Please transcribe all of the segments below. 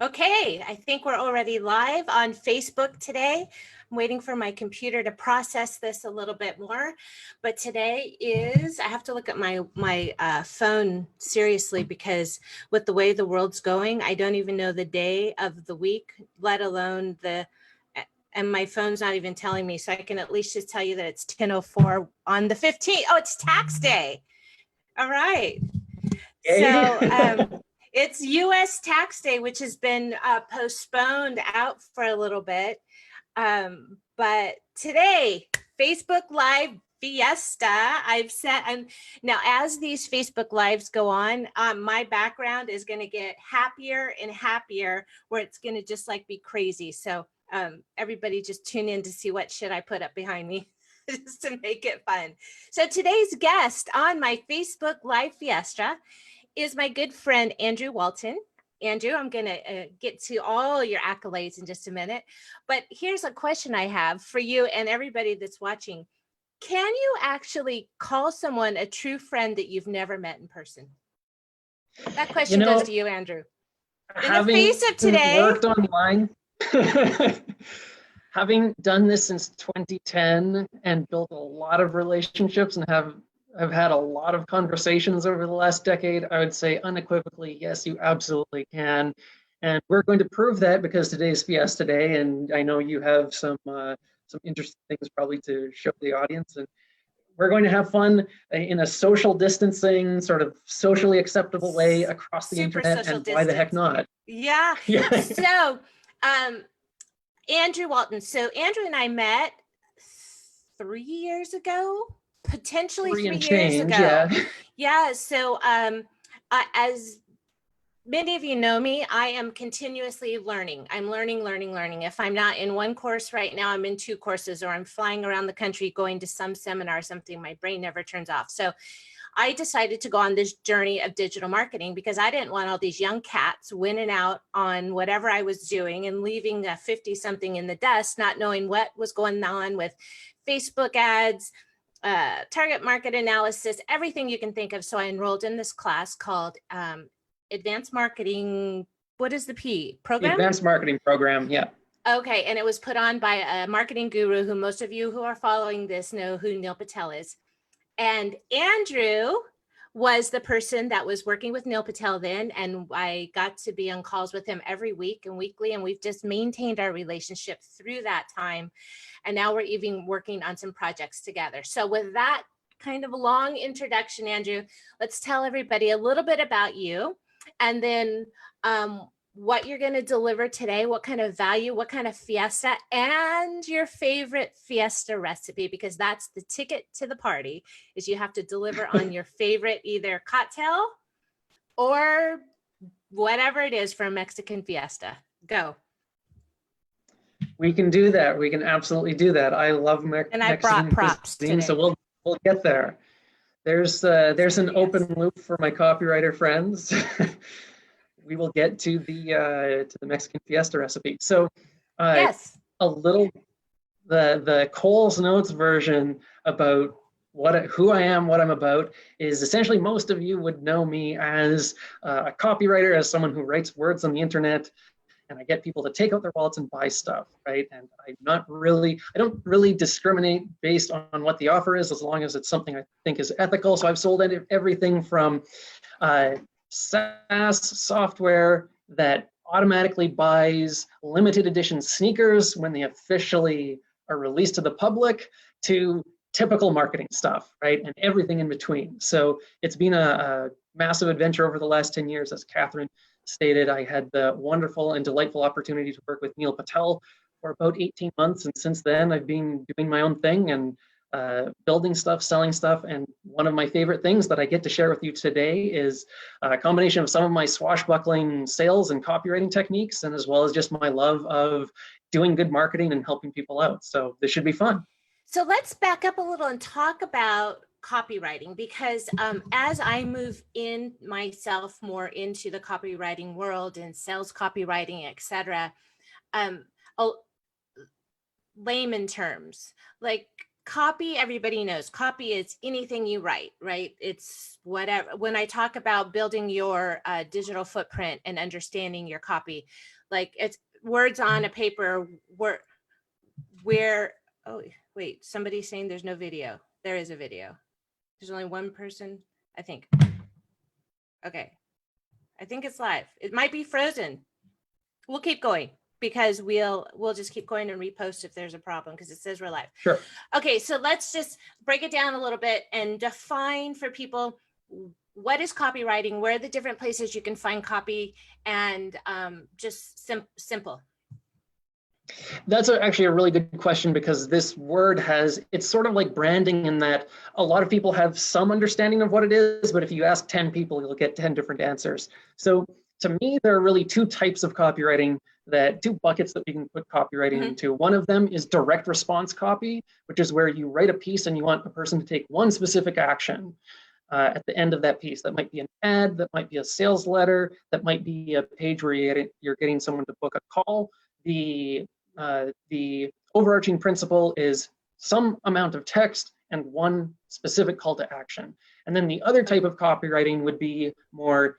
Okay, I think we're already live on Facebook today. I'm waiting for my computer to process this a little bit more, but today is, I have to look at my phone seriously because with the way the world's going, I don't even know the day of the week, let alone and my phone's not even telling me, so I can at least just tell you that it's 10:04 on the 15th. Oh, it's tax day. All right. So it's U.S. tax day, which has been postponed out for a little bit. But today, Facebook Live Fiesta, I've set, now as these Facebook Lives go on, my background is going to get happier and happier, where it's going to just like be crazy. So everybody just tune in to see what shit I put up behind me. Just to make it fun. So today's guest on my Facebook Live Fiesta is my good friend, Andrew Walton. Andrew, I'm going to get to all your accolades in just a minute. But here's a question I have for you and everybody that's watching. Can you actually call someone a true friend that you've never met in person? That question goes to you, Andrew. In the face of today. Worked online. Having done this since 2010 and built a lot of relationships and I've had a lot of conversations over the last decade, I would say unequivocally, yes, you absolutely can. And we're going to prove that because today's Fiesta Day, and I know you have some interesting things probably to show the audience. And we're going to have fun in a social distancing, sort of socially acceptable way across the internet, and why the heck not? Yeah. So, Andrew Walton. So Andrew and I met 3 years ago, potentially 3 years ago. Yeah. So as many of you know me, I am continuously learning. I'm learning. If I'm not in one course right now, I'm in 2 courses, or I'm flying around the country going to some seminar or something. My brain never turns off. So I decided to go on this journey of digital marketing because I didn't want all these young cats winning out on whatever I was doing and leaving a 50-something in the dust, not knowing what was going on with Facebook ads, target market analysis, everything you can think of. So I enrolled in this class called Advanced Marketing. What is the P? Program? Advanced Marketing Program, yeah. Okay, and it was put on by a marketing guru who most of you who are following this know who Neil Patel is. And Andrew was the person that was working with Neil Patel then, and I got to be on calls with him every week and weekly, and we've just maintained our relationship through that time. And now we're even working on some projects together. So with that kind of a long introduction, Andrew, let's tell everybody a little bit about you, and then what you're going to deliver today, what kind of value, what kind of fiesta, and your favorite fiesta recipe, because that's the ticket to the party, is you have to deliver on your favorite either cocktail or whatever it is for a Mexican fiesta. Go. We can do that. We can absolutely do that. I love And I brought props today. So we'll get there. There's an open loop for my copywriter friends. We will get to the Mexican fiesta recipe. So yes, a little the Coles Notes version about who I am, what I'm about, is essentially most of you would know me as a copywriter, as someone who writes words on the internet, and I get people to take out their wallets and buy stuff, right? And I don't really discriminate based on what the offer is, as long as it's something I think is ethical. So I've sold everything from SaaS software that automatically buys limited edition sneakers when they officially are released to the public, to typical marketing stuff, right? And everything in between. So it's been a massive adventure over the last 10 years. As Kathryn stated, I had the wonderful and delightful opportunity to work with Neil Patel for about 18 months. And since then, I've been doing my own thing and building stuff, selling stuff. And one of my favorite things that I get to share with you today is a combination of some of my swashbuckling sales and copywriting techniques, and as well as just my love of doing good marketing and helping people out. So this should be fun. So let's back up a little and talk about copywriting, because as I move in myself more into the copywriting world and sales copywriting, etc., layman terms, like copy, everybody knows copy is anything you write, right? It's whatever. When I talk about building your digital footprint and understanding your copy, like it's words on a paper, where, oh, wait, somebody's saying there's no video. There is a video. There's only one person, I think. Okay. I think it's live. It might be frozen. We'll keep going because we'll just keep going and repost if there's a problem because it says we're live. Sure. Okay, so let's just break it down a little bit and define for people what is copywriting, where are the different places you can find copy, and just simple. That's actually a really good question because this word it's sort of like branding in that a lot of people have some understanding of what it is, but if you ask 10 people, you'll get 10 different answers. So to me, there are really two types of copywriting, two buckets that we can put copywriting into. One of them is direct response copy, which is where you write a piece and you want a person to take one specific action at the end of that piece. That might be an ad, that might be a sales letter, that might be a page where you're getting someone to book a call. The overarching principle is some amount of text and one specific call to action. And then the other type of copywriting would be more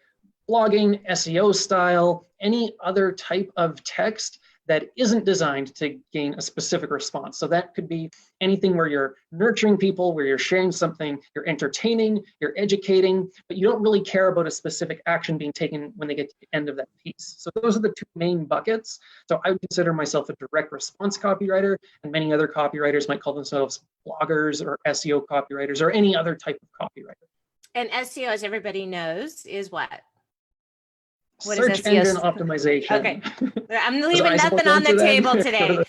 blogging, SEO style, any other type of text that isn't designed to gain a specific response. So that could be anything where you're nurturing people, where you're sharing something, you're entertaining, you're educating, but you don't really care about a specific action being taken when they get to the end of that piece. So those are the two main buckets. So I would consider myself a direct response copywriter, and many other copywriters might call themselves bloggers or SEO copywriters or any other type of copywriter. And SEO, as everybody knows, is what? What Search is SEO? engine optimization. Okay, I'm leaving nothing on the table today.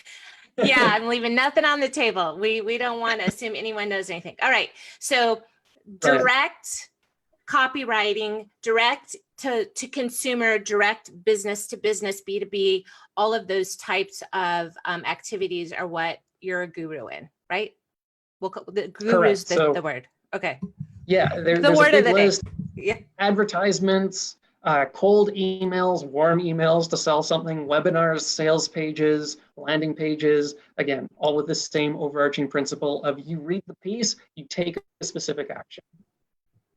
Yeah, I'm leaving nothing on the table. We don't want to assume anyone knows anything. All right, so direct copywriting, direct to consumer, direct business to business, B2B, all of those types of activities are what you're a guru in, right? The guru is the word. Okay. Yeah, there's the word a big of the list. Yeah. Advertisements, cold emails, warm emails to sell something, webinars, sales pages, landing pages. Again, all with the same overarching principle of you read the piece, you take a specific action.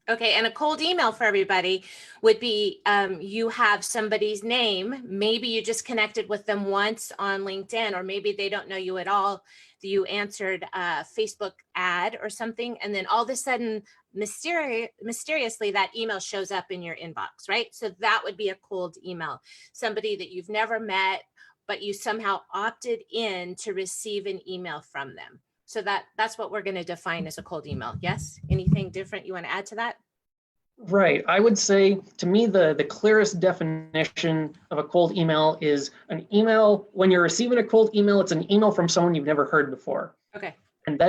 Okay, and a cold email for everybody would be you have somebody's name, maybe you just connected with them once on LinkedIn, or maybe they don't know you at all. You answered a Facebook ad or something, and then all of a sudden, mysteriously, that email shows up in your inbox, right? So that would be a cold email. Somebody that you've never met, but you somehow opted in to receive an email from them. So that's what we're going to define as a cold email. Yes? Anything different you want to add to that? Right. I would say, to me, the clearest definition of a cold email is an email. When you're receiving a cold email, it's an email from someone you've never heard before. Okay. And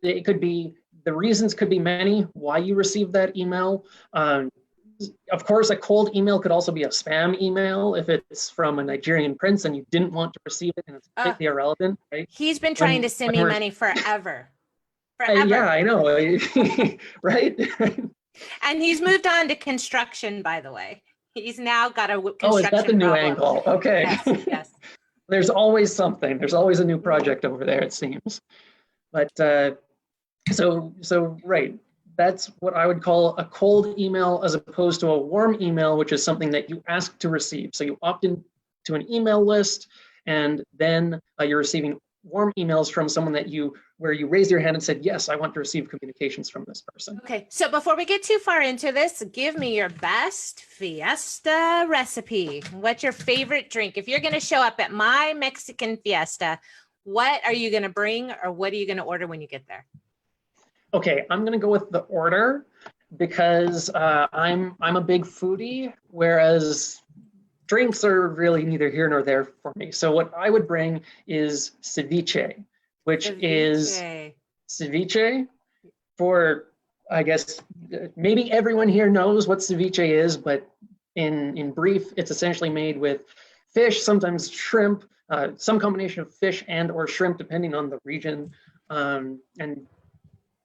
it could be, the reasons could be many why you received that email. Of course, a cold email could also be a spam email if it's from a Nigerian prince and you didn't want to receive it and it's completely irrelevant, right? He's been trying to send me money forever. Yeah, I know, right? And he's moved on to construction, by the way. He's now got a construction Oh, is that the new problem. angle? Okay. Yes. There's always something. There's always a new project over there, it seems. But so right. That's what I would call a cold email as opposed to a warm email, which is something that you ask to receive. So you opt in to an email list, and then you're receiving warm emails from someone where you raised your hand and said, yes, I want to receive communications from this person. Okay, so before we get too far into this, give me your best fiesta recipe. What's your favorite drink? If you're going to show up at my Mexican fiesta, what are you going to bring, or what are you going to order when you get there? Okay, I'm going to go with the order because I'm a big foodie, whereas drinks are really neither here nor there for me. So what I would bring is ceviche, which is ceviche for, I guess, maybe everyone here knows what ceviche is, but in brief, it's essentially made with fish, sometimes shrimp, some combination of fish and or shrimp, depending on the region, and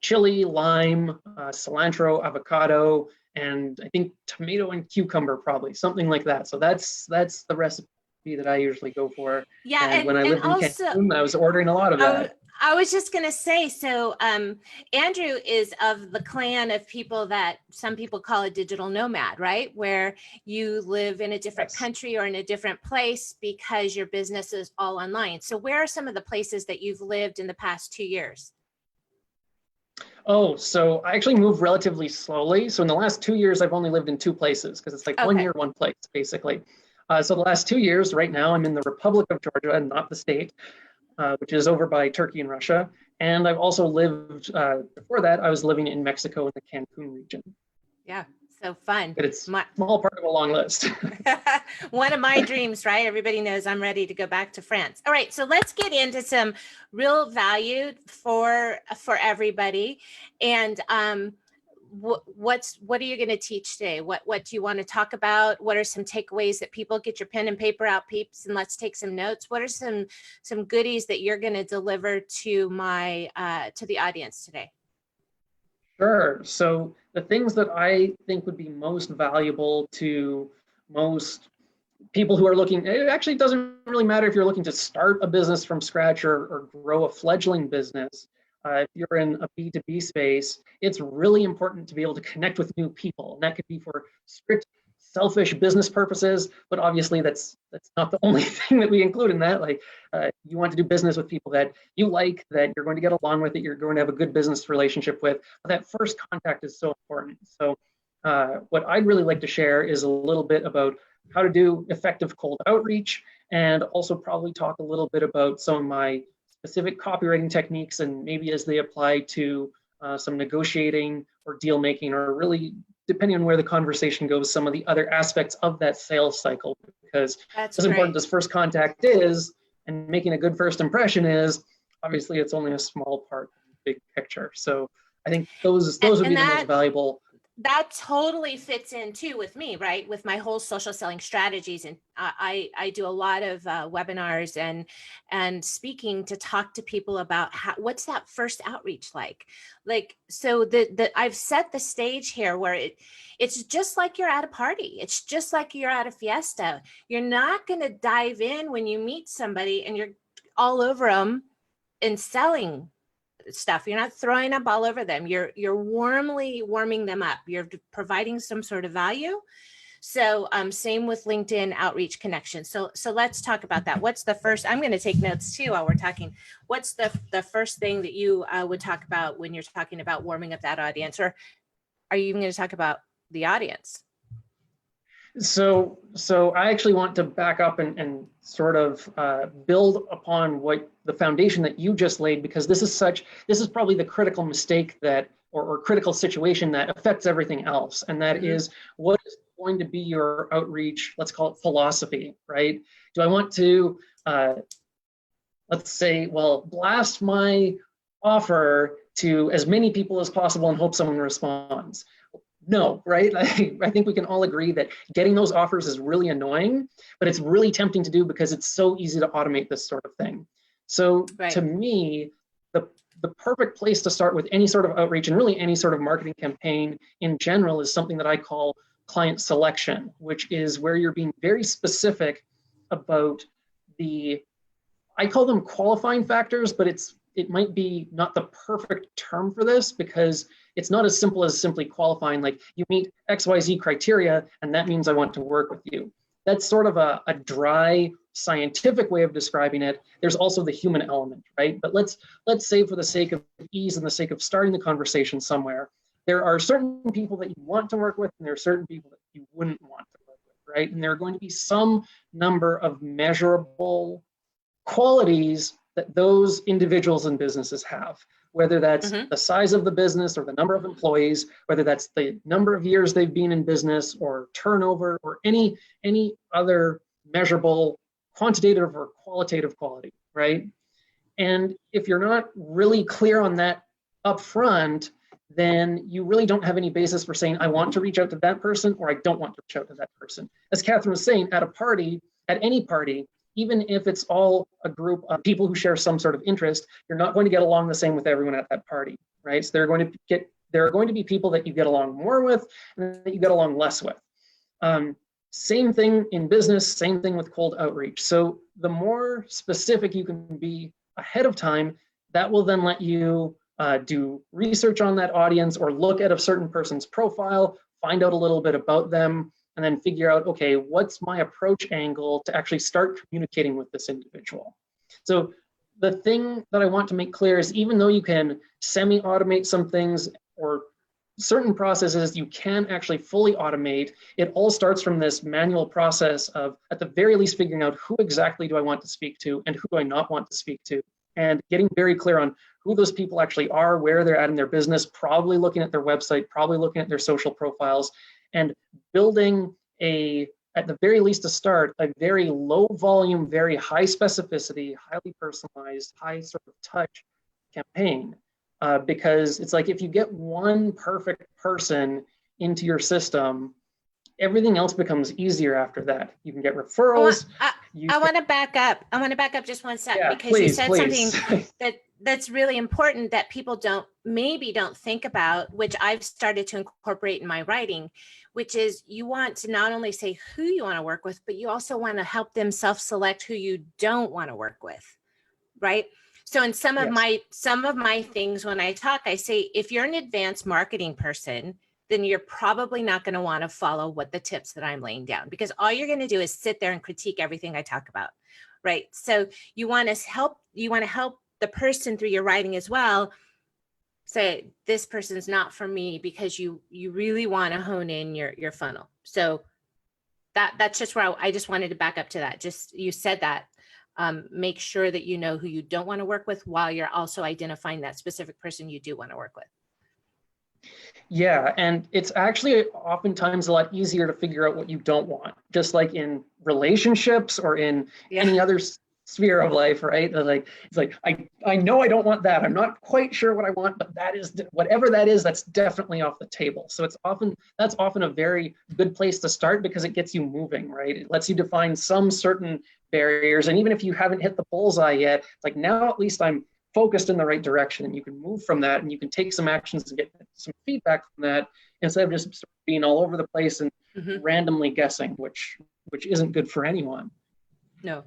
chili, lime, cilantro, avocado, and I think tomato and cucumber, probably something like that. So that's the recipe. B2B that I usually go for. Yeah, And when I and lived in also, Cancun, I was ordering a lot of that. I was just going to say, so Andrew is of the clan of people that some people call a digital nomad, right? Where you live in a different Yes. country or in a different place because your business is all online. So where are some of the places that you've lived in the past 2 years? Oh, so I actually moved relatively slowly. So in the last 2 years, I've only lived in two places because it's like Okay. 1 year, one place, basically. So the last 2 years, right now, I'm in the Republic of Georgia and not the state, which is over by Turkey and Russia. And I've also lived, before that, I was living in Mexico in the Cancun region. Yeah, so fun. But it's a small part of a long list. One of my dreams, right? Everybody knows I'm ready to go back to France. All right, so let's get into some real value for everybody. And what are you going to teach today? What do you want to talk about? What are some takeaways that people get your pen and paper out, peeps, and let's take some notes? What are some goodies that you're going to deliver to my to the audience today? Sure. So the things that I think would be most valuable to most people who are looking, it actually doesn't really matter if you're looking to start a business from scratch or grow a fledgling business. If you're in a B2B space, it's really important to be able to connect with new people. And that could be for strict, selfish business purposes, but obviously that's not the only thing that we include in that. Like you want to do business with people that you like, that you're going to get along with, that you're going to have a good business relationship with. But that first contact is so important. So what I'd really like to share is a little bit about how to do effective cold outreach, and also probably talk a little bit about some of my specific copywriting techniques and maybe as they apply to some negotiating or deal making, or really depending on where the conversation goes, some of the other aspects of that sales cycle. Because as important as first contact is, and making a good first impression is, obviously it's only a small part of the big picture. So I think those would be the most valuable. That totally fits in too with me, right? With my whole social selling strategies. And I do a lot of webinars and speaking to talk to people about what's that first outreach like? So I've set the stage here where it's just like you're at a party. It's just like you're at a fiesta. You're not going to dive in when you meet somebody and you're all over them and selling stuff. You're not throwing up all over them. You're warmly warming them up. You're providing some sort of value. So same with LinkedIn outreach connection. So let's talk about that. What's the first? I'm going to take notes too while we're talking. What's the first thing that you would talk about when you're talking about warming up that audience? Or are you even going to talk about the audience? So I actually want to back up and sort of build upon what the foundation that you just laid, because this is probably the critical mistake that, or critical situation that affects everything else. And that is, what is going to be your outreach, let's call it philosophy, right? Do I want to, let's say, well, blast my offer to as many people as possible and hope someone responds? No, right? I think we can all agree that getting those offers is really annoying, but it's really tempting to do because it's so easy to automate this sort of thing. So to me, the perfect place to start with any sort of outreach, and really any sort of marketing campaign in general, is something that I call client selection, which is where you're being very specific about I call them qualifying factors, but it might be not the perfect term for this, because it's not as simple as simply qualifying, like you meet XYZ criteria and that means I want to work with you. That's sort of a dry scientific way of describing it. There's also the human element, right? But let's say, for the sake of ease and the sake of starting the conversation somewhere, there are certain people that you want to work with and there are certain people that you wouldn't want to work with, right? And there are going to be some number of measurable qualities that those individuals and businesses have, whether that's the size of the business or the number of employees, whether that's the number of years they've been in business or turnover or any other measurable quantitative or qualitative quality, right? And if you're not really clear on that up front, then you really don't have any basis for saying, I want to reach out to that person or I don't want to reach out to that person. As Kathryn was saying, at a party, at any party, even if it's all a group of people who share some sort of interest, you're not going to get along the same with everyone at that party, right? So there are going to be people that you get along more with and that you get along less with. Same thing in business, same thing with cold outreach. So the more specific you can be ahead of time, that will then let you do research on that audience or look at a certain person's profile, find out a little bit about them, and then figure out, okay, what's my approach angle to actually start communicating with this individual? So the thing that I want to make clear is, even though you can semi-automate some things or certain processes you can actually fully automate, it all starts from this manual process of, at the very least, figuring out who exactly do I want to speak to and who do I not want to speak to, and getting very clear on who those people actually are, where they're at in their business, probably looking at their website, probably looking at their social profiles, and building at the very least to start, a very low volume, very high specificity, highly personalized, high sort of touch campaign. Because it's like, if you get one perfect person into your system, everything else becomes easier after that. You can get referrals. I want to back up. I want to back up just one second, because please, you said please. something that's really important that people don't think about, which I've started to incorporate in my writing, which is, you want to not only say who you want to work with, but you also want to help them self-select who you don't want to work with, right? So in some of my things, when I talk, I say, if you're an advanced marketing person, then you're probably not going to want to follow what the tips that I'm laying down, because all you're going to do is sit there and critique everything I talk about, right? So you want to help the person through your writing as well. Say, this person's not for me, because you really want to hone in your funnel. So that's just where I just wanted to back up to that. Just, you said that. Make sure that you know who you don't want to work with, while you're also identifying that specific person you do want to work with. Yeah, and it's actually oftentimes a lot easier to figure out what you don't want, just like in relationships or in any other sphere of life, right? It's like I know I don't want that. I'm not quite sure what I want, but that is, whatever that is, that's definitely off the table. So that's often a very good place to start, because it gets you moving, right? It lets you define some certain barriers, and even if you haven't hit the bullseye yet, it's like, now at least I'm focused in the right direction, and you can move from that, and you can take some actions and get some feedback from that, instead of just sort of being all over the place and randomly guessing, which isn't good for anyone. No.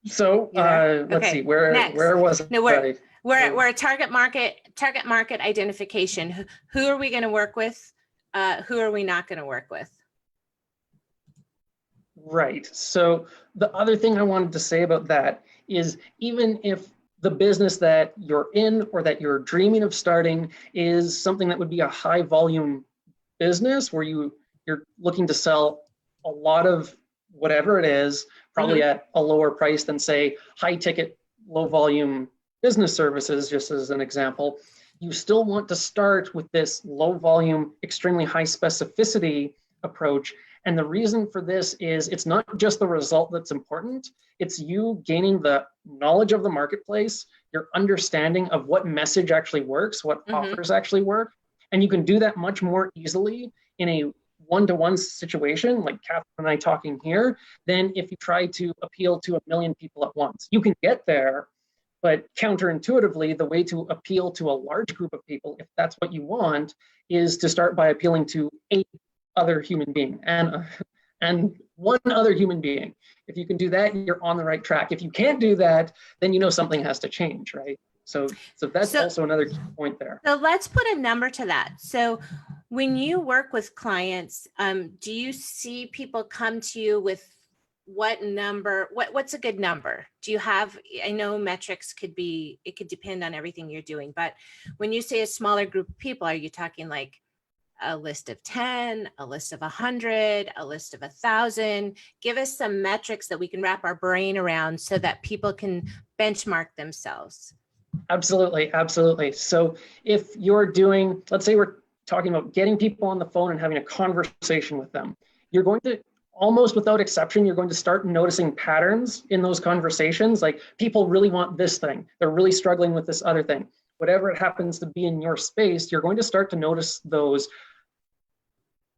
So let's see, where was it? No, we're a target market identification. Who are we going to work with? Who are we not going to work with? Right. So the other thing I wanted to say about that is, even if the business that you're in or that you're dreaming of starting is something that would be a high volume business, where you're looking to sell a lot of whatever it is, probably at a lower price than, say, high ticket, low volume business services, just as an example, you still want to start with this low volume, extremely high specificity approach. And the reason for this is, it's not just the result that's important, it's you gaining the knowledge of the marketplace, your understanding of what message actually works, what offers actually work. And you can do that much more easily in a one-to-one situation, like Kathryn and I talking here, than if you try to appeal to 1 million people at once. You can get there, but counterintuitively, the way to appeal to a large group of people, if that's what you want, is to start by appealing to a other human being and one other human being. If you can do that, you're on the right track. If you can't do that, then you know something has to change, right? So that's also another key point there. So let's put a number to that. So when you work with clients, do you see people come to you with what number? What's a good number? Do you have? I know metrics could depend on everything you're doing, but when you say a smaller group of people, are you talking like a list of 10, a list of 100, a list of 1,000? Give us some metrics that we can wrap our brain around, so that people can benchmark themselves. Absolutely, absolutely. So if you're doing, let's say we're talking about getting people on the phone and having a conversation with them, you're going to, almost without exception, you're going to start noticing patterns in those conversations. Like, people really want this thing, they're really struggling with this other thing. Whatever it happens to be in your space, you're going to start to notice those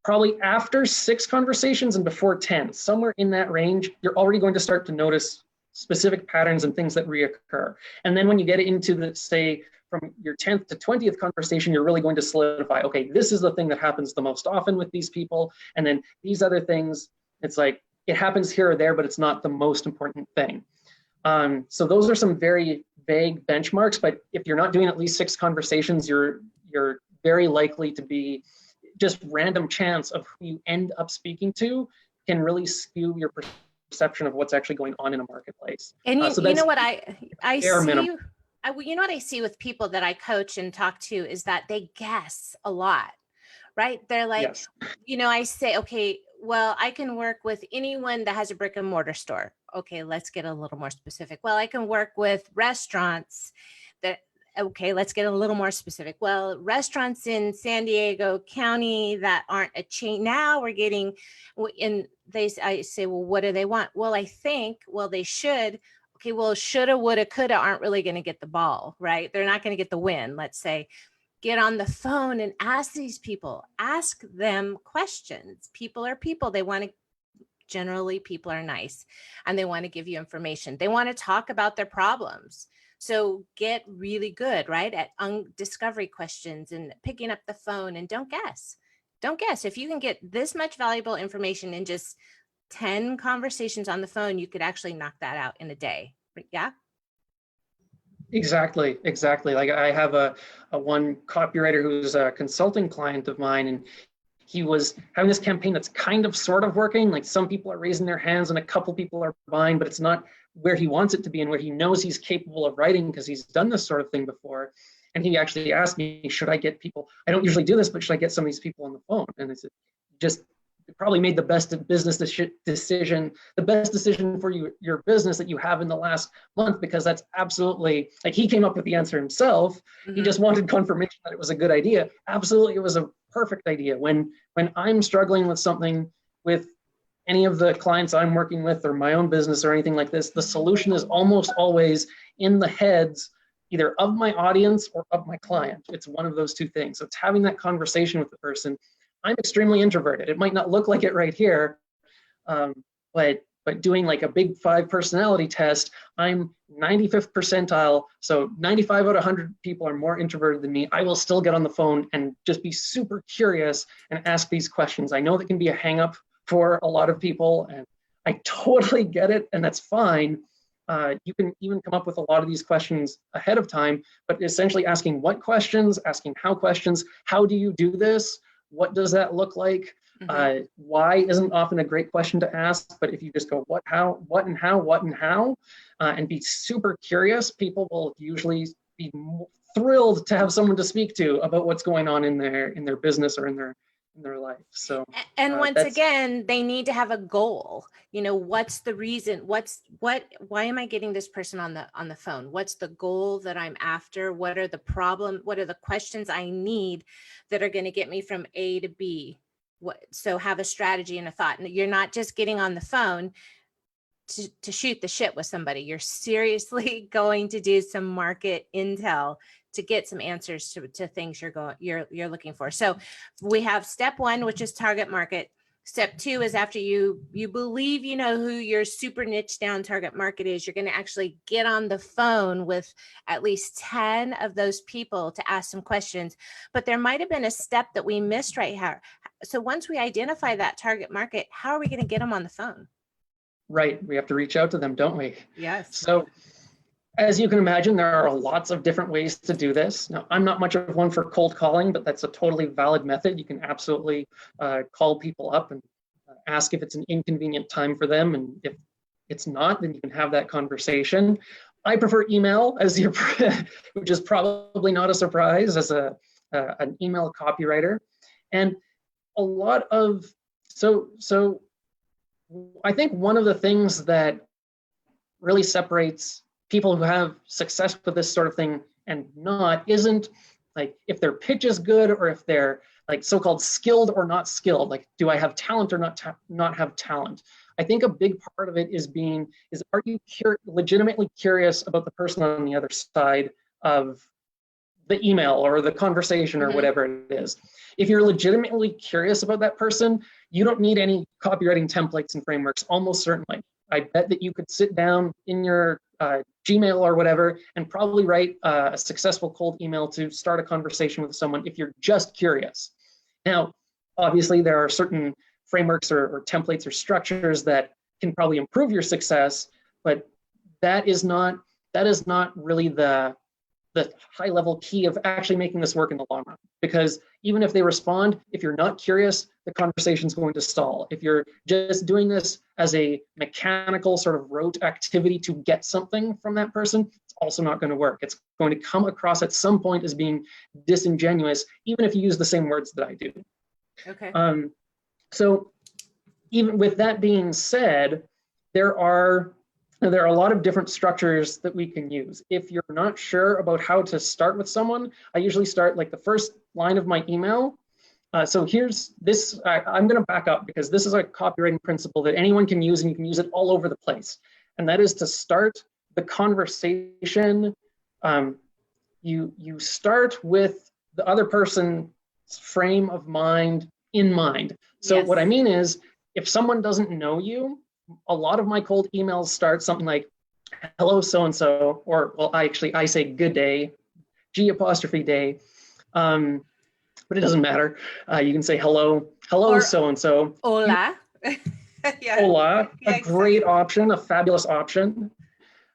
probably after 6 conversations and before 10, somewhere in that range. You're already going to start to notice specific patterns and things that reoccur. And then when you get into the, say, from your 10th to 20th conversation, you're really going to solidify, okay, this is the thing that happens the most often with these people. And then these other things, it's like, it happens here or there, but it's not the most important thing. So those are some very vague benchmarks, but if you're not doing at least 6 conversations, you're very likely to be just random chance of who you end up speaking to can really skew your perception of what's actually going on in a marketplace. And you, so you know what I see? minimum. You know what I see with people that I coach and talk to is that they guess a lot, right? They're like, Yes. I say, okay, well, I can work with anyone that has a brick and mortar store. Okay, let's get a little more specific. Well, I can work with restaurants that, okay, let's get a little more specific. Well, restaurants in San Diego County that aren't a chain. Now we're getting, I say, well, what do they want? Well, I think, well, they should. Okay, well, shoulda, woulda, coulda aren't really going to get the ball, right? They're not going to get the win. Let's say, get on the phone and ask these people, ask them questions. People are people. They want to, generally people are nice and they want to give you information. They want to talk about their problems. So get really good, right, at discovery questions and picking up the phone, and don't guess. Don't guess. If you can get this much valuable information in just 10 conversations on the phone, you could actually knock that out in a day. Yeah. Exactly. Like I have a one copywriter who's a consulting client of mine, and he was having this campaign that's kind of sort of working. Like some people are raising their hands and a couple people are buying, but it's not where he wants it to be and where he knows he's capable of writing because he's done this sort of thing before. And he actually asked me, should I get people, I don't usually do this, but should I get some of these people on the phone? And I said, just probably made the best business decision, the best decision for your business that you have in the last month, because that's absolutely, like, he came up with the answer himself. Mm-hmm. He just wanted confirmation that it was a good idea. Absolutely, it was a perfect idea. When I'm struggling with something with any of the clients I'm working with or my own business or anything like this, the solution is almost always in the heads either of my audience or of my client. It's one of those two things. So it's having that conversation with the person. I'm extremely introverted. It might not look like it right here, but doing like a big 5 personality test, I'm 95th percentile. So 95 out of 100 people are more introverted than me. I will still get on the phone and just be super curious and ask these questions. I know that can be a hang up for a lot of people, and I totally get it, and that's fine. You can even come up with a lot of these questions ahead of time, but essentially asking what questions, asking how questions, how do you do this? What does that look like? Mm-hmm. Why isn't often a great question to ask, but if you just go what, how, what, and how, and be super curious, people will usually be thrilled to have someone to speak to about what's going on in their business or in their life. So, and once again, they need to have a goal. What's the reason? Why am I getting this person on the phone? What's the goal that I'm after? What are the questions I need that are going to get me from A to B? So have a strategy and a thought. And you're not just getting on the phone to shoot the shit with somebody. You're seriously going to do some market intel to get some answers to things you're looking for. So we have step 1, which is target market. Step 2 is after you believe you know who your super niche down target market is, you're going to actually get on the phone with at least 10 of those people to ask some questions. But there might have been a step that we missed right here. So once we identify that target market, how are we going to get them on the phone? Right. We have to reach out to them, don't we? Yes. So as you can imagine, there are lots of different ways to do this. Now, I'm not much of one for cold calling, but that's a totally valid method. You can absolutely call people up and ask if it's an inconvenient time for them. And if it's not, then you can have that conversation. I prefer email, which is probably not a surprise, as an email copywriter. And a lot of, so I think one of the things that really separates people who have success with this sort of thing and not isn't like if their pitch is good or if they're like so-called skilled or not skilled. Like, do I have talent or not have talent? I think a big part of it is are you legitimately curious about the person on the other side of the email or the conversation or whatever it is? If you're legitimately curious about that person, you don't need any copywriting templates and frameworks, almost certainly. I bet that you could sit down in your Gmail or whatever, and probably write a successful cold email to start a conversation with someone if you're just curious. Now, obviously, there are certain frameworks or templates or structures that can probably improve your success, but that is not really the high level key of actually making this work in the long run. Because even if they respond, if you're not curious, the conversation's going to stall. If you're just doing this as a mechanical sort of rote activity to get something from that person, it's also not going to work. It's going to come across at some point as being disingenuous, even if you use the same words that I do. Okay. So even with that being said, there are a lot of different structures that we can use. If you're not sure about how to start with someone, I usually start like the first line of my email. So here's this, I'm going to back up because this is a copywriting principle that anyone can use, and you can use it all over the place. And that is to start the conversation. You start with the other person's frame of mind in mind. So Yes. what I mean is, if someone doesn't know you, a lot of my cold emails start something like, hello, so-and-so, or, well, I say good day, G''day, but it doesn't matter. You can say hello, Or so-and-so. hola. Yeah. Hola, Yeah, a great option, a fabulous option.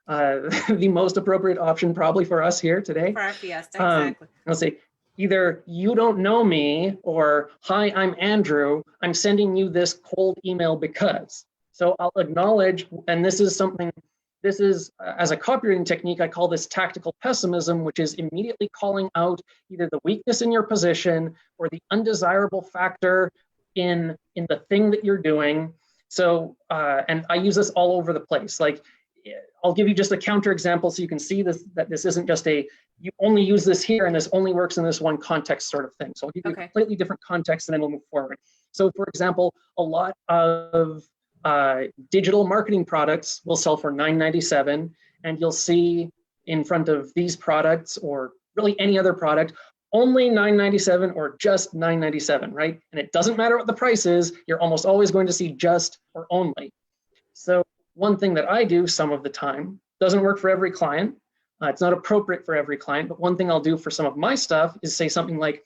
The most appropriate option probably for us here today. For our fiesta, exactly. I'll say, either you don't know me, or hi, I'm Andrew, I'm sending you this cold email because. So I'll acknowledge, and this is as a copywriting technique, I call this tactical pessimism, which is immediately calling out either the weakness in your position or the undesirable factor in the thing that you're doing. So, and I use this all over the place. Like, I'll give you just a counter example so you can see this, that this isn't just you only use this here and this only works in this one context sort of thing. So I'll give you a completely different context and then we'll move forward. So for example, a lot of digital marketing products will sell for $9.97, and you'll see in front of these products, or really any other product, only $9.97 or just $9.97, right? And it doesn't matter what the price is, you're almost always going to see just or only. So one thing that I do some of the time, doesn't work for every client, it's not appropriate for every client, but one thing I'll do for some of my stuff is say something like,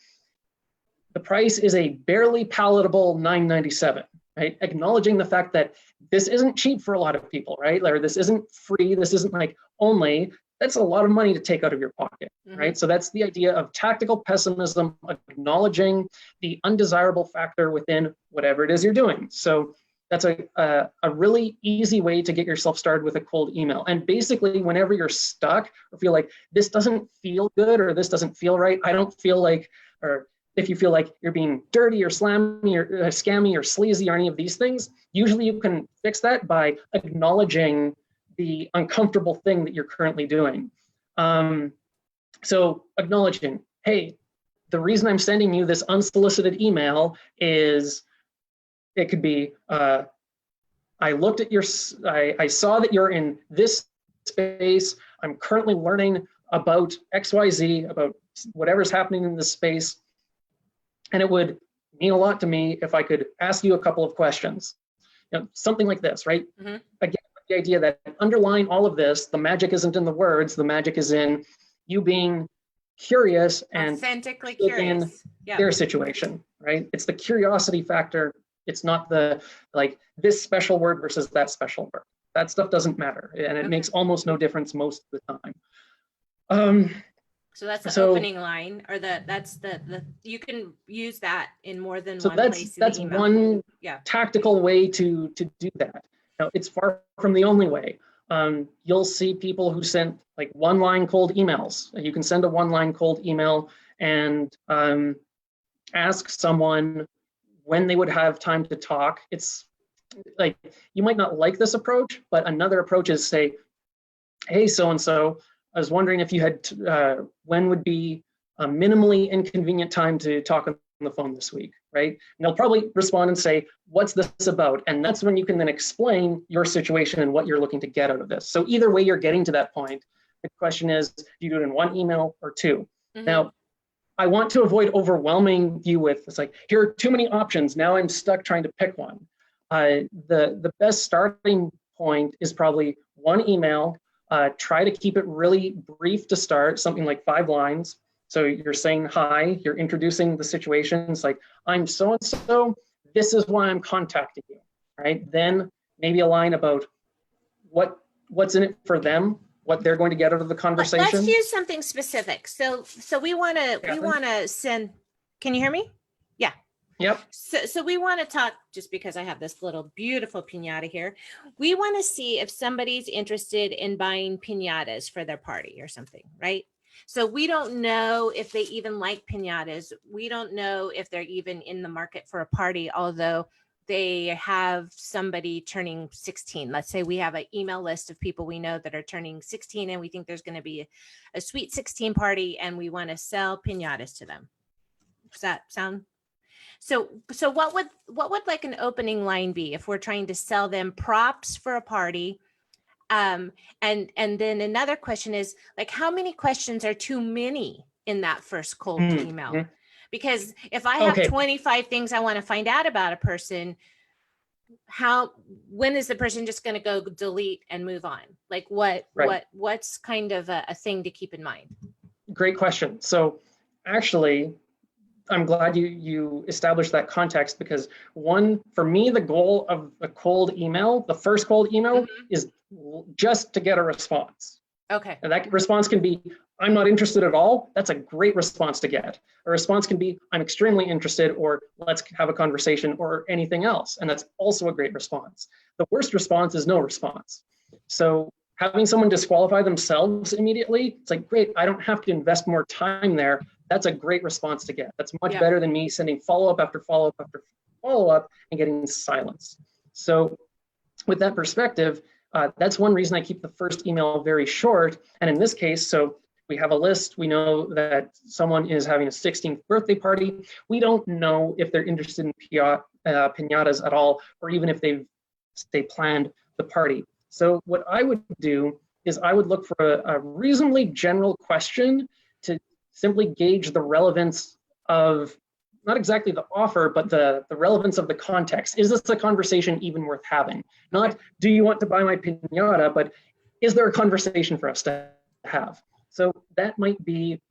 the price is a barely palatable $9.97. Right? Acknowledging the fact that this isn't cheap for a lot of people, right? Or this isn't free, this isn't like only, that's a lot of money to take out of your pocket, right? So that's the idea of tactical pessimism, acknowledging the undesirable factor within whatever it is you're doing. So that's a really easy way to get yourself started with a cold email. And basically, whenever you're stuck or feel like this doesn't feel good or this doesn't feel right, I don't feel like, or if you feel like you're being dirty or slammy or scammy or sleazy or any of these things, usually you can fix that by acknowledging the uncomfortable thing that you're currently doing. So acknowledging, hey, the reason I'm sending you this unsolicited email is, it could be, I looked at I saw that you're in this space. I'm currently learning about XYZ, about whatever's happening in this space. And it would mean a lot to me if I could ask you a couple of questions, something like this, right? Again, the idea that underlying all of this, the magic isn't in the words, the magic is in you being curious and authentically curious in their situation, right? It's the curiosity factor. It's not the, like, this special word versus that special word. That stuff doesn't matter, and it makes almost no difference most of the time. So that's the opening line, or that's the you can use that in more than one place. That's one tactical way to do that. Now, it's far from the only way. You'll see people who send like one-line cold emails. You can send a one-line cold email and ask someone when they would have time to talk. It's like, you might not like this approach, but another approach is say, hey, so-and-so, I was wondering if you had, when would be a minimally inconvenient time to talk on the phone this week, right? And they'll probably respond and say, what's this about? And that's when you can then explain your situation and what you're looking to get out of this. So either way you're getting to that point, the question is, do you do it in one email or two? Now, I want to avoid overwhelming you with, it's like, here are too many options, now I'm stuck trying to pick one. The best starting point is probably one email. Try to keep it really brief to start, something like 5 lines. So you're saying hi, you're introducing the situation. It's like, I'm so-and-so, this is why I'm contacting you, right? Then maybe a line about what's in it for them, what they're going to get out of the conversation. Let's use something specific. So we want to send, can you hear me? Yeah. Yep. So we want to talk, just because I have this little beautiful piñata here, we want to see if somebody's interested in buying piñatas for their party or something, right? So we don't know if they even like piñatas. We don't know if they're even in the market for a party, although they have somebody turning 16. Let's say we have an email list of people we know that are turning 16, and we think there's going to be a sweet 16 party, and we want to sell piñatas to them. Does that sound? So what would like an opening line be if we're trying to sell them props for a party? And then another question is, like, how many questions are too many in that first cold email? Because if I have 25 things I want to find out about a person, when is the person just going to go delete and move on? Like what's kind of a thing to keep in mind? Great question. So actually, I'm glad you established that context, because for me, the goal of a cold email, the first cold email, is just to get a response. Okay. And that response can be, I'm not interested at all. That's a great response to get. A response can be, I'm extremely interested, or let's have a conversation, or anything else. And that's also a great response. The worst response is no response. So having someone disqualify themselves immediately, it's like, great, I don't have to invest more time there. That's a great response to get. That's much better than me sending follow-up after follow-up after follow-up and getting silence. So with that perspective, that's one reason I keep the first email very short. And in this case, so we have a list. We know that someone is having a 16th birthday party. We don't know if they're interested in piñatas at all, or even if they planned the party. So what I would do is I would look for a reasonably general question to simply gauge the relevance of, not exactly the offer, but the relevance of the context. Is this a conversation even worth having? Not, do you want to buy my piñata, but is there a conversation for us to have? So that might be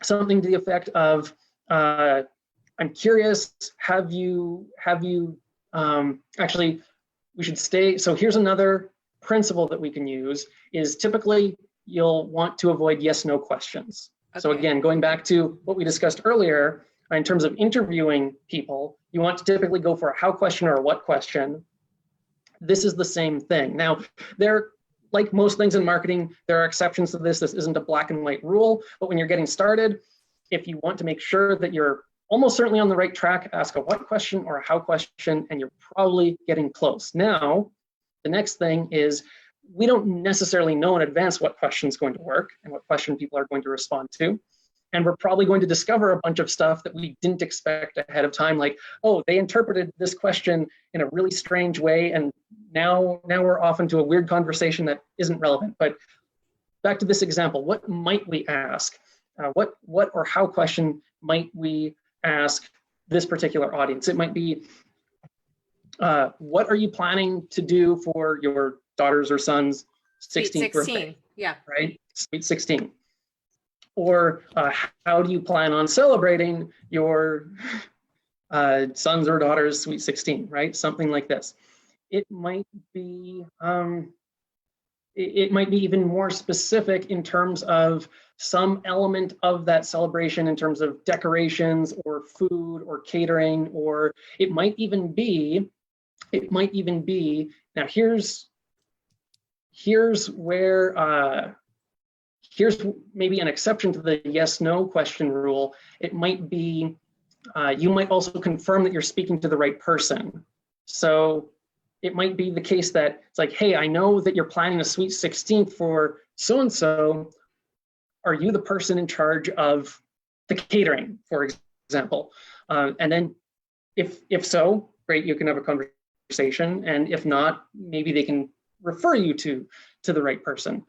something to the effect of, I'm curious, actually, we should stay, so here's another principle that we can use, is typically you'll want to avoid yes/no questions. Okay. So again, going back to what we discussed earlier, in terms of interviewing people, you want to typically go for a how question or a what question. This is the same thing. Now, like most things in marketing, there are exceptions to this. This isn't a black and white rule, but when you're getting started, if you want to make sure that you're almost certainly on the right track, ask a what question or a how question, and you're probably getting close. Now, the next thing is, we don't necessarily know in advance what question is going to work and what question people are going to respond to. And we're probably going to discover a bunch of stuff that we didn't expect ahead of time, like, oh, they interpreted this question in a really strange way, and now we're off into a weird conversation that isn't relevant. But back to this example, what might we ask? What or how question might we ask this particular audience? It might be, what are you planning to do for your daughter's or son's 16th birthday? Yeah. Right? Sweet 16. Or how do you plan on celebrating your son's or daughter's sweet 16, right? Something like this. It might be even more specific in terms of some element of that celebration, in terms of decorations or food or catering, or it might even be. Now here's where. Here's maybe an exception to the yes/no question rule. It might be, you might also confirm that you're speaking to the right person. So it might be the case that it's like, hey, I know that you're planning a sweet 16th for so-and-so. Are you the person in charge of the catering, for example? And then if so, great, you can have a conversation. And if not, maybe they can refer you to the right person.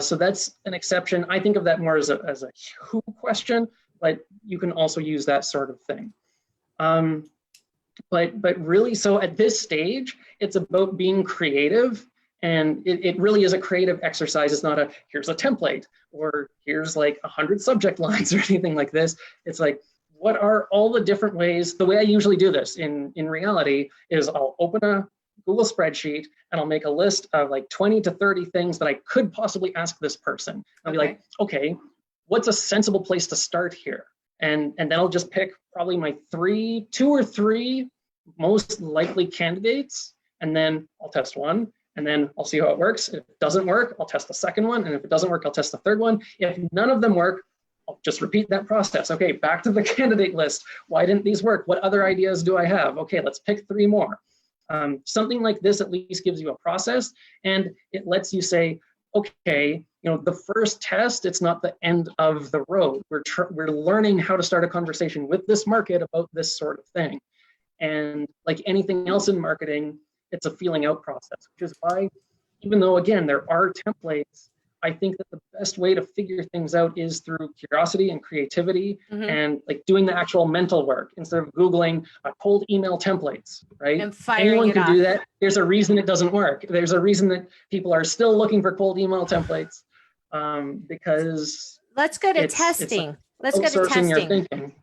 So that's an exception. I think of that more as a who question, but you can also use that sort of thing. But really, so at this stage, it's about being creative And it really is a creative exercise. It's not a, here's a template, or here's like 100 subject lines or anything like this. It's like, what are all the different ways? The way I usually do this in reality is I'll open a Google spreadsheet and I'll make a list of like 20 to 30 things that I could possibly ask this person. I'll be like, okay, what's a sensible place to start here? And then I'll just pick probably my two or three most likely candidates, and then I'll test one, and then I'll see how it works. If it doesn't work, I'll test the second one, and if it doesn't work, I'll test the third one. If none of them work, I'll just repeat that process. Okay, back to the candidate list. Why didn't these work? What other ideas do I have? Okay, let's pick 3 more. Something like this at least gives you a process, and it lets you say, okay, the first test, it's not the end of the road. We're learning how to start a conversation with this market about this sort of thing. And like anything else in marketing, it's a feeling out process, which is why, even though, again, there are templates, I think that the best way to figure things out is through curiosity and creativity, and like doing the actual mental work instead of Googling cold email templates, right? And firing Anyone can it do off. that. There's a reason it doesn't work. There's a reason that people are still looking for cold email templates, because let's go to testing. Let's go to testing. Your thinking.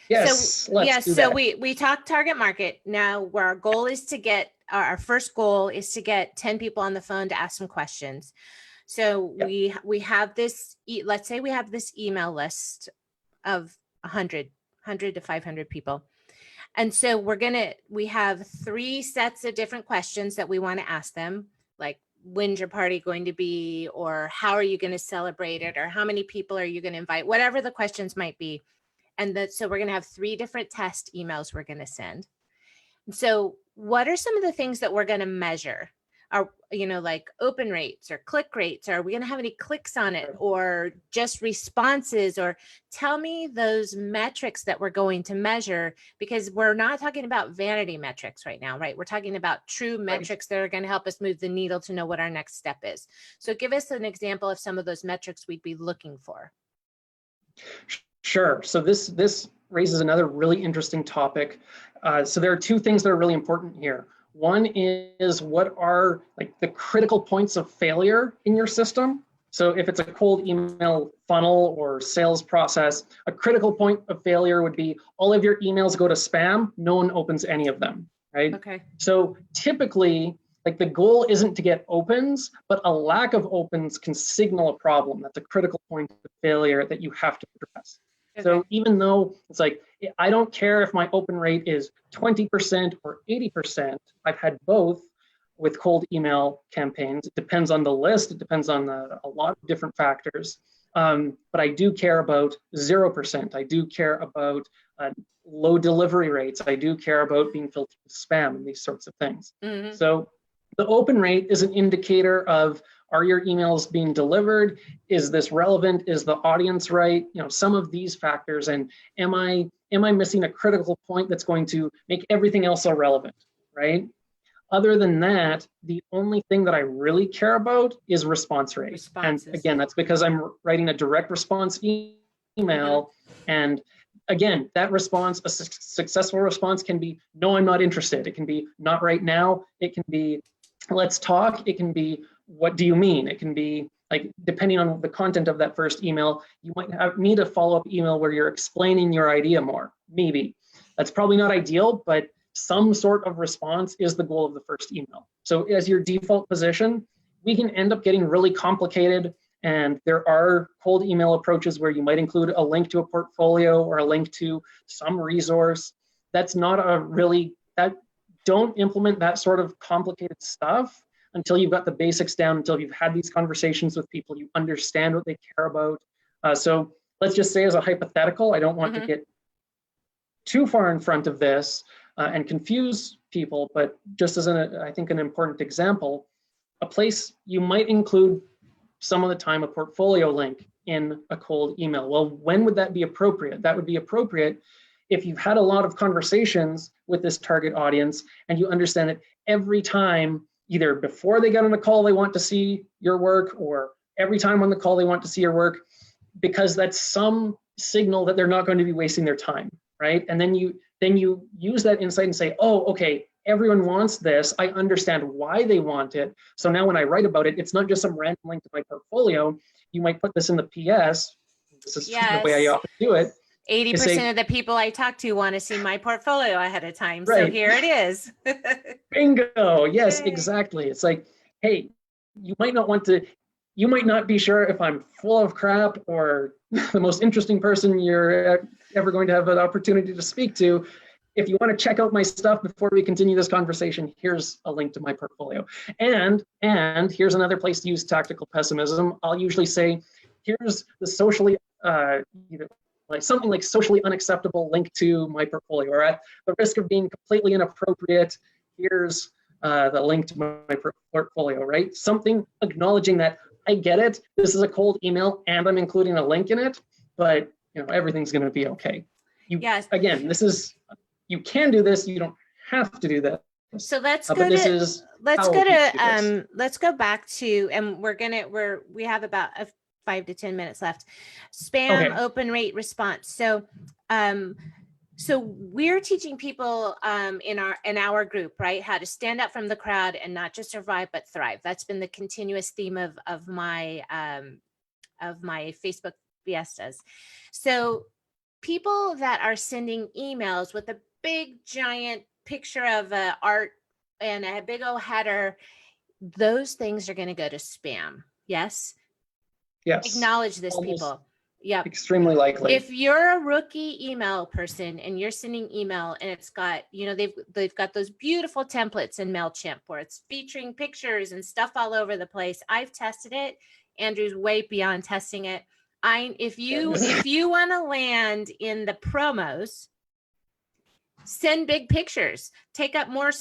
Yes, let's do that. we talked target market. Now, where our goal is to get, our first goal is to get 10 people on the phone to ask some questions. So we have this, let's say we have this email list of 100 to 500 people. And so we have 3 sets of different questions that we want to ask them, like, when's your party going to be, or how are you going to celebrate it, or how many people are you going to invite, whatever the questions might be. And so we're going to have 3 different test emails we're going to send. And so what are some of the things that we're going to measure? Are, like open rates or click rates? Are we going to have any clicks on it, or just responses? Or tell me those metrics that we're going to measure, because we're not talking about vanity metrics right now, right? We're talking about true metrics that are going to help us move the needle to know what our next step is. So give us an example of some of those metrics we'd be looking for. Sure. So this raises another really interesting topic. So there are 2 things that are really important here. One is, what are like the critical points of failure in your system? So if it's a cold email funnel or sales process, a critical point of failure would be all of your emails go to spam, no one opens any of them, right? Okay. So typically, like, the goal isn't to get opens, but a lack of opens can signal a problem. That's a critical point of failure that you have to address. Okay. So even though it's like, I don't care if my open rate is 20% or 80%, I've had both with cold email campaigns. It depends on the list. It depends on a lot of different factors. But I do care about 0%. I do care about low delivery rates. I do care about being filtered with spam and these sorts of things. Mm-hmm. So the open rate is an indicator of, are your emails being delivered? Is this relevant? Is the audience right? Some of these factors. And am I missing a critical point that's going to make everything else irrelevant, right? Other than that, the only thing that I really care about is response rate. Responses. And again, that's because I'm writing a direct response email. Mm-hmm. And again, that response, a successful response can be, no, I'm not interested. It can be, not right now. It can be, let's talk. It can be, what do you mean? It can be, like, depending on the content of that first email, you might need a follow-up email where you're explaining your idea more, maybe. That's probably not ideal, but some sort of response is the goal of the first email. So as your default position, we can end up getting really complicated, and there are cold email approaches where you might include a link to a portfolio or a link to some resource. That's not don't implement that sort of complicated stuff until you've got the basics down, until you've had these conversations with people, you understand what they care about. So let's just say, as a hypothetical, I don't want to get too far in front of this and confuse people, but just as I think an important example, a place you might include some of the time a portfolio link in a cold email. Well, when would that be appropriate? That would be appropriate if you've had a lot of conversations with this target audience and you understand that every time, either before they get on the call, they want to see your work, or every time on the call they want to see your work, because that's some signal that they're not going to be wasting their time, right? And then you use that insight and say, oh, okay, everyone wants this. I understand why they want it. So now when I write about it, it's not just some random link to my portfolio. You might put this in the PS. This is the way I often do it. 80% of the people I talk to want to see my portfolio ahead of time. Right. So here it is. Bingo. Yes, Yay. exactly. It's like, hey, you might not be sure if I'm full of crap or the most interesting person you're ever going to have an opportunity to speak to. If you want to check out my stuff before we continue this conversation, here's a link to my portfolio. And here's another place to use tactical pessimism. I'll usually say, here's the socially, like something like socially unacceptable link to my portfolio, or at the risk of being completely inappropriate, here's the link to my portfolio, right? Something acknowledging that I get it. This is a cold email and I'm including a link in it, but everything's going to be okay. Yes. Again, you can do this. You don't have to do that. So let's go back to, and we have about 5 to 10 minutes left. Spam open rate response. So, so we're teaching people in our group, right, how to stand up from the crowd and not just survive but thrive. That's been the continuous theme of my Facebook fiestas. So people that are sending emails with a big giant picture of art and a big old header, those things are going to go to spam. Yes. Yes. Acknowledge this, almost people. Yeah. Extremely likely. If you're a rookie email person and you're sending email and it's got, they've got those beautiful templates in MailChimp where it's featuring pictures and stuff all over the place. I've tested it. Andrew's way beyond testing it. If you want to land in the promos, send big pictures, take up more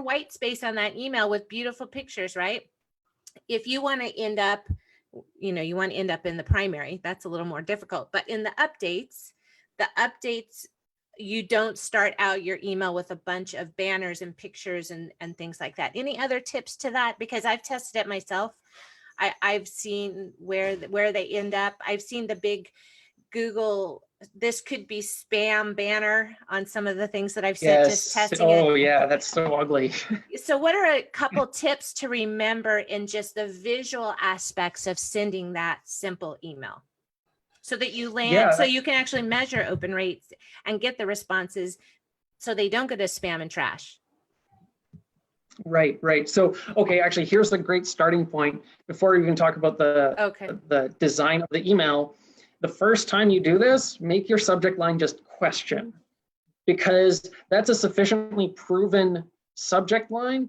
white space on that email with beautiful pictures, right? If you want to end up, in the primary, that's a little more difficult, but in the updates, you don't start out your email with a bunch of banners and pictures and things like that. Any other tips to that? Because I've tested it myself. I've seen where they end up. I've seen the big Google, this could be spam banner on some of the things that I've said, just testing it. Oh yeah, that's so ugly. So what are a couple tips to remember in just the visual aspects of sending that simple email so that you land, so you can actually measure open rates and get the responses so they don't go to spam and trash? Right. So, actually, here's the great starting point before we even talk about the design of the email. The first time you do this, make your subject line just question, because that's a sufficiently proven subject line.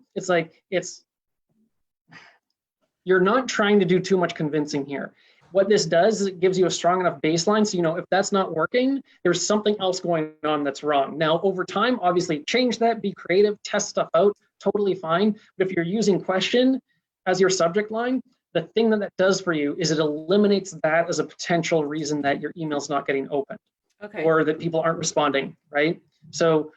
You're not trying to do too much convincing here. What this does is it gives you a strong enough baseline. So, if that's not working, there's something else going on that's wrong. Now, over time, obviously change that, be creative, test stuff out, totally fine. But if you're using question as your subject line, the thing that does for you is it eliminates that as a potential reason that your email's not getting opened, or that people aren't responding, right? So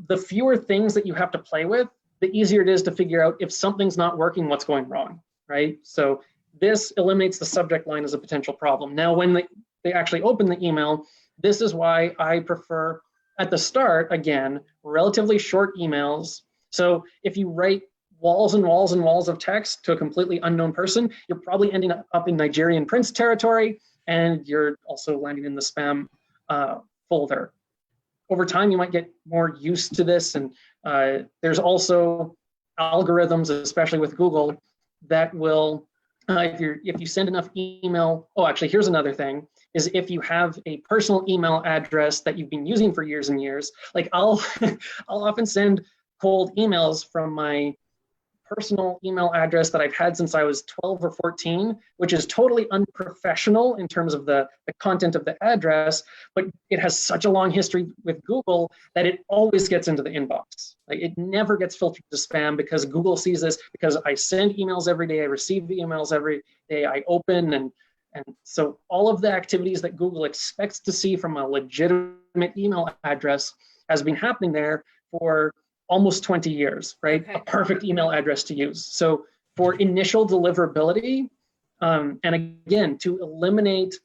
the fewer things that you have to play with, the easier it is to figure out if something's not working, what's going wrong, right? So this eliminates the subject line as a potential problem. Now, when they actually open the email, this is why I prefer at the start, again, relatively short emails. So if you write walls and walls and walls of text to a completely unknown person, you're probably ending up in Nigerian prince territory, and you're also landing in the spam folder. Over time, you might get more used to this, and there's also algorithms, especially with Google, that will, if you send enough email. Oh, actually, here's another thing: is if you have a personal email address that you've been using for years and years. Like I'll often send cold emails from my personal email address that I've had since I was 12 or 14, which is totally unprofessional in terms of the content of the address, but it has such a long history with Google that it always gets into the inbox. Like it never gets filtered to spam, because Google sees this, because I send emails every day, I receive the emails every day, I open, and so all of the activities that Google expects to see from a legitimate email address has been happening there for almost 20 years, right? A perfect email address to use. So for initial deliverability, and again, to eliminate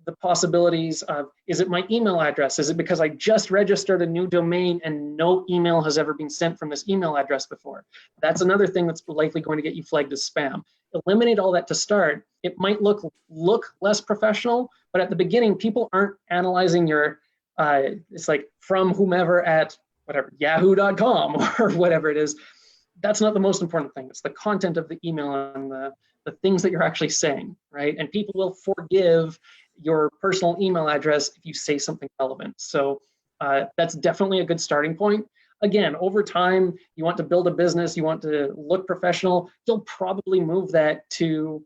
the possibilities of, is it my email address? Is it because I just registered a new domain and no email has ever been sent from this email address before? That's another thing that's likely going to get you flagged as spam. Eliminate all that to start. It might look less professional, but at the beginning, people aren't analyzing your, it's like from whomever at whatever, yahoo.com or whatever it is. That's not the most important thing. It's the content of the email and the things that you're actually saying, right? And people will forgive your personal email address if you say something relevant. So that's definitely a good starting point. Again, over time, you want to build a business, you want to look professional, you'll probably move that to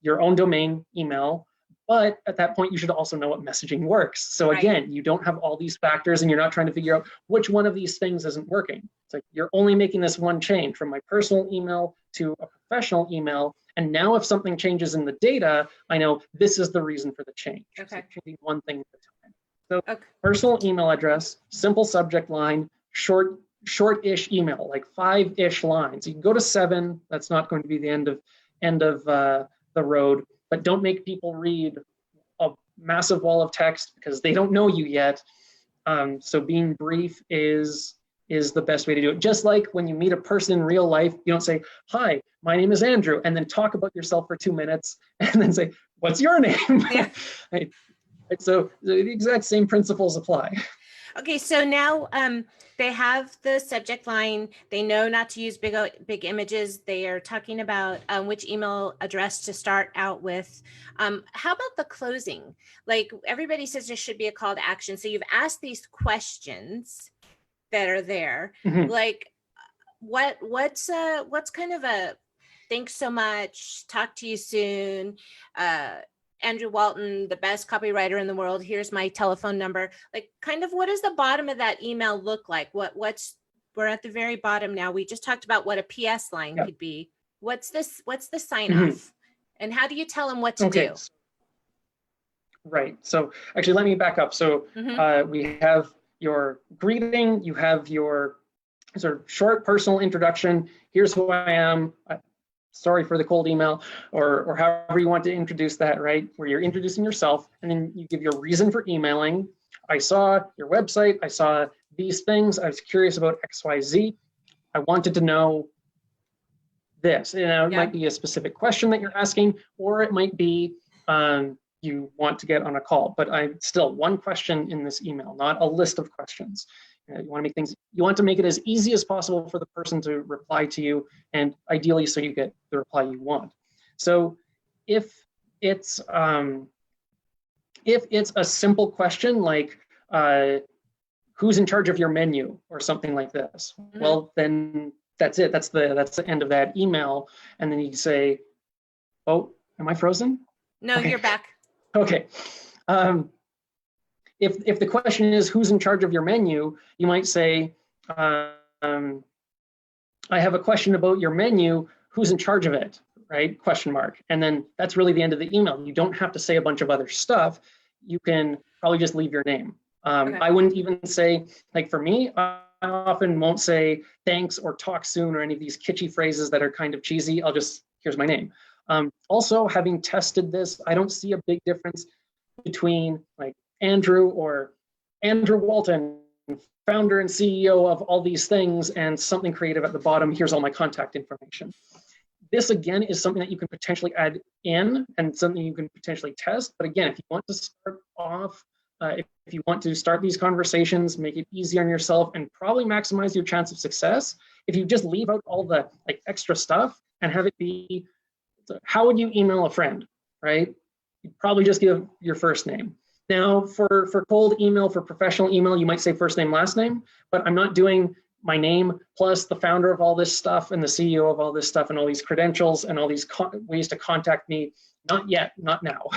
your own domain email. But at that point, you should also know what messaging works. So again, you don't have all these factors and you're not trying to figure out which one of these things isn't working. It's like you're only making this one change from my personal email to a professional email. And now if something changes in the data, I know this is the reason for the change. Okay. So changing one thing at a time. So personal email address, simple subject line, short-ish email, like 5-ish lines. You can go to 7. That's not going to be the end of the road. But don't make people read a massive wall of text because they don't know you yet. So being brief is the best way to do it. Just like when you meet a person in real life, you don't say, "Hi, my name is Andrew," and then talk about yourself for 2 minutes and then say, "What's your name?" Yeah. Right. So the exact same principles apply. Okay, so now they have the subject line. They know not to use big images. They are talking about which email address to start out with. How about the closing? Like everybody says there should be a call to action. So you've asked these questions that are there. Mm-hmm. Like what's kind of a thanks so much, talk to you soon, Andrew Walton, the best copywriter in the world. Here's my telephone number. Like kind of what does the bottom of that email look like? We're at the very bottom now. We just talked about what a PS line could be. What's the sign off? And how do you tell them what to do? Right. So actually let me back up. So we have your greeting, you have your sort of short personal introduction. Here's who I am. Sorry for the cold email, or however you want to introduce that, right? Where you're introducing yourself and then you give your reason for emailing. I saw your website, I saw these things, I was curious about XYZ. I wanted to know this. You know, it might be a specific question that you're asking, or it might be you want to get on a call, but I'm still one question in this email, not a list of questions. You want to make it as easy as possible for the person to reply to you, and ideally so you get the reply you want. So if it's a simple question like who's in charge of your menu or something like this, well then that's it. That's the end of that email. And then you say, "Oh, am I frozen?" No, okay. You're back. Okay. If the question is who's in charge of your menu, you might say, I have a question about your menu, who's in charge of it, right? Question mark. And then that's really the end of the email. You don't have to say a bunch of other stuff. You can probably just leave your name. Okay. I wouldn't even say, like for me, I often won't say thanks or talk soon or any of these kitschy phrases that are kind of cheesy. I'll just, here's my name. Also, having tested this, I don't see a big difference between like Andrew or Andrew Walton, founder and CEO of all these things, and something creative at the bottom. Here's all my contact information. This again is something that you can potentially add in and something you can potentially test. But again, if you want to start off, if you want to start these conversations, make it easy on yourself and probably maximize your chance of success, if you just leave out all the like extra stuff and have it be, how would you email a friend, right? You'd probably just give your first name. Now, for cold email, for professional email, you might say first name, last name, but I'm not doing my name plus the founder of all this stuff and the CEO of all this stuff and all these credentials and all these ways to contact me. Not yet, not now.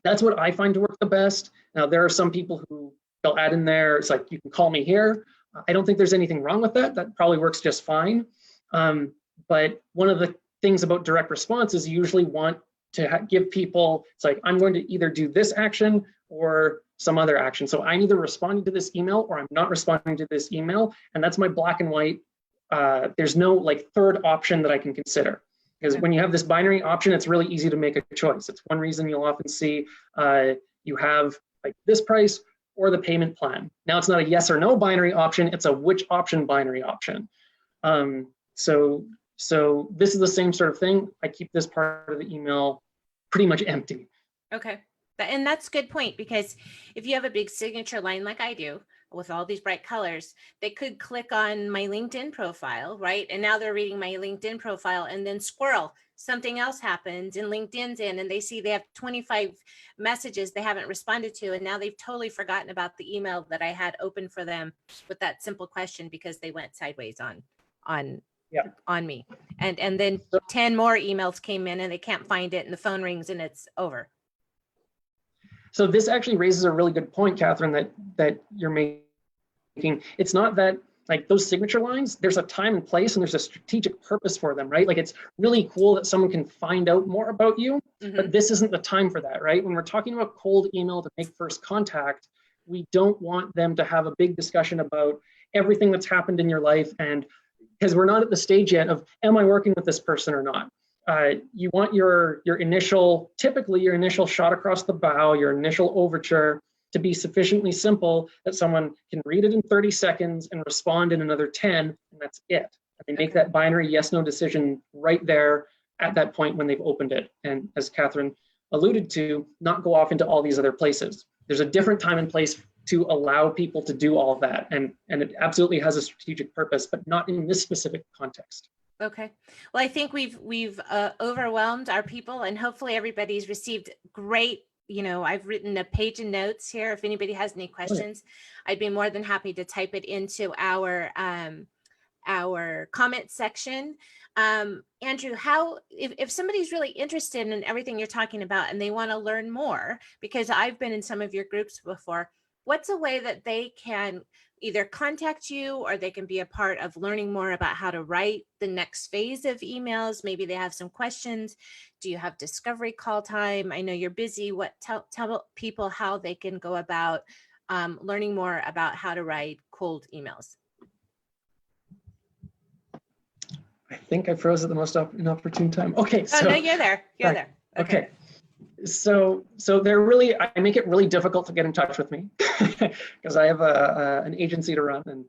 That's what I find to work the best. Now, there are some people who they'll add in there, it's like, you can call me here. I don't think there's anything wrong with that. That probably works just fine. But one of the things about direct response is you usually want to give people, it's like, I'm going to either do this action or some other action. So I'm either responding to this email or I'm not responding to this email. And that's my black and white. There's no like third option that I can consider. Because when you have this binary option, it's really easy to make a choice. It's one reason you'll often see you have like this price or the payment plan. Now it's not a yes or no binary option, it's a which option binary option. So this is the same sort of thing. I keep this part of the email pretty much empty. Okay. And that's a good point, because if you have a big signature line like I do with all these bright colors, they could click on my LinkedIn profile, right? And now they're reading my LinkedIn profile, and then squirrel, something else happens and LinkedIn's in, and they see they have 25 messages they haven't responded to. And now they've totally forgotten about the email that I had open for them with that simple question, because they went sideways on me. And then 10 more emails came in and they can't find it, and the phone rings and it's over. So this actually raises a really good point, Kathryn, that you're making. It's not that like those signature lines, there's a time and place and there's a strategic purpose for them, right? Like it's really cool that someone can find out more about you, but this isn't the time for that, right? When we're talking about cold email to make first contact, we don't want them to have a big discussion about everything that's happened in your life, and because we're not at the stage yet of, am I working with this person or not? You want your initial, typically your initial shot across the bow, your initial overture to be sufficiently simple that someone can read it in 30 seconds and respond in another 10, and that's it. And they make that binary yes/no decision right there at that point when they've opened it. And as Kathryn alluded to, not go off into all these other places. There's a different time and place to allow people to do all of that. And it absolutely has a strategic purpose, but not in this specific context. Okay. Well, I think we've overwhelmed our people, and hopefully everybody's received great, I've written a page of notes here. If anybody has any questions, I'd be more than happy to type it into our comment section. Andrew, if somebody's really interested in everything you're talking about and they want to learn more, because I've been in some of your groups before, what's a way that they can either contact you or they can be a part of learning more about how to write the next phase of emails? Maybe they have some questions. Do you have discovery call time? I know you're busy. Tell people how they can go about learning more about how to write cold emails. I think I froze at the most inopportune time. Okay. Oh, no, you're there. You're there. Okay. So I make it really difficult to get in touch with me because I have an agency to run and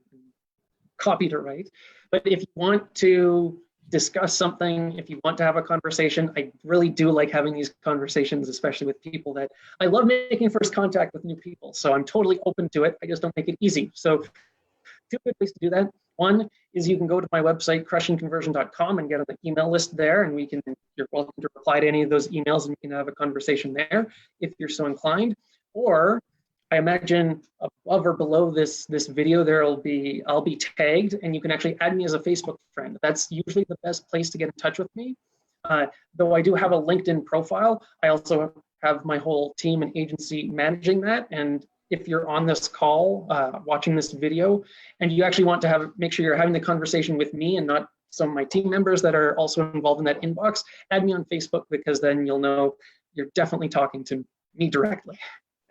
copy to write. But if you want to discuss something, if you want to have a conversation, I really do like having these conversations, especially with people that I love making first contact with new people. So I'm totally open to it. I just don't make it easy. So two good ways to do that. One is you can go to my website, crushingconversion.com, and get on the email list there, and you're welcome to reply to any of those emails and we can have a conversation there if you're so inclined. Or I imagine above or below this video, I'll be tagged, and you can actually add me as a Facebook friend. That's usually the best place to get in touch with me. Though I do have a LinkedIn profile, I also have my whole team and agency managing that. And if you're on this call, watching this video, and you actually want to make sure you're having the conversation with me and not some of my team members that are also involved in that inbox, add me on Facebook, because then you'll know you're definitely talking to me directly.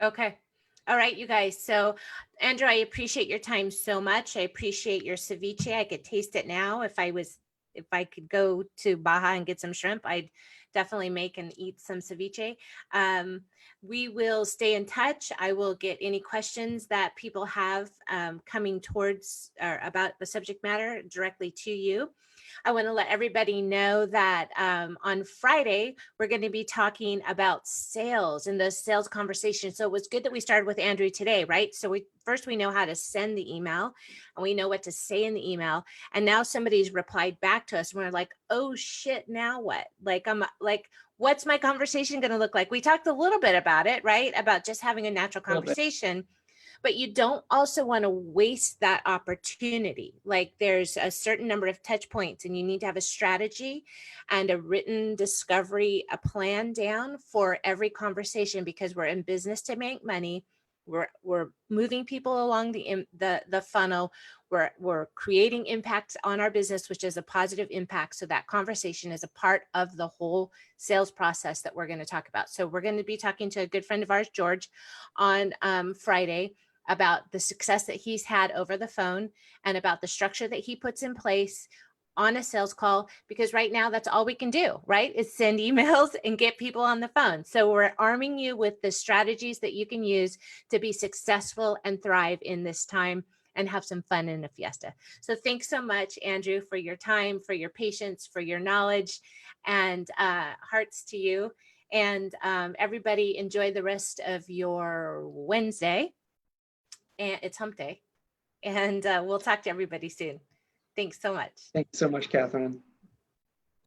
Okay. All right, you guys. So Andrew, I appreciate your time so much. I appreciate your ceviche. I could taste it now. If I could go to Baja and get some shrimp, I'd definitely make and eat some ceviche. We will stay in touch. I will get any questions that people have coming towards or about the subject matter directly to you. I want to let everybody know that on Friday, we're going to be talking about sales and those sales conversations. So it was good that we started with Andrew today, right? So first we know how to send the email, and we know what to say in the email. And now somebody's replied back to us and we're like, oh shit, now what? What's my conversation going to look like? We talked a little bit about it, right? About just having a natural conversation. But you don't also want to waste that opportunity. Like there's a certain number of touch points, and you need to have a strategy and a written discovery, a plan down for every conversation, because we're in business to make money. We're moving people along the funnel. We're creating impacts on our business, which is a positive impact. So that conversation is a part of the whole sales process that we're going to talk about. So we're going to be talking to a good friend of ours, George, on Friday, about the success that he's had over the phone and about the structure that he puts in place on a sales call, because right now that's all we can do, right? Is send emails and get people on the phone. So we're arming you with the strategies that you can use to be successful and thrive in this time and have some fun in a fiesta. So thanks so much, Andrew, for your time, for your patience, for your knowledge, and hearts to you. And everybody enjoy the rest of your Wednesday. And it's hump day. And we'll talk to everybody soon. Thanks so much. Thanks so much, Kathryn.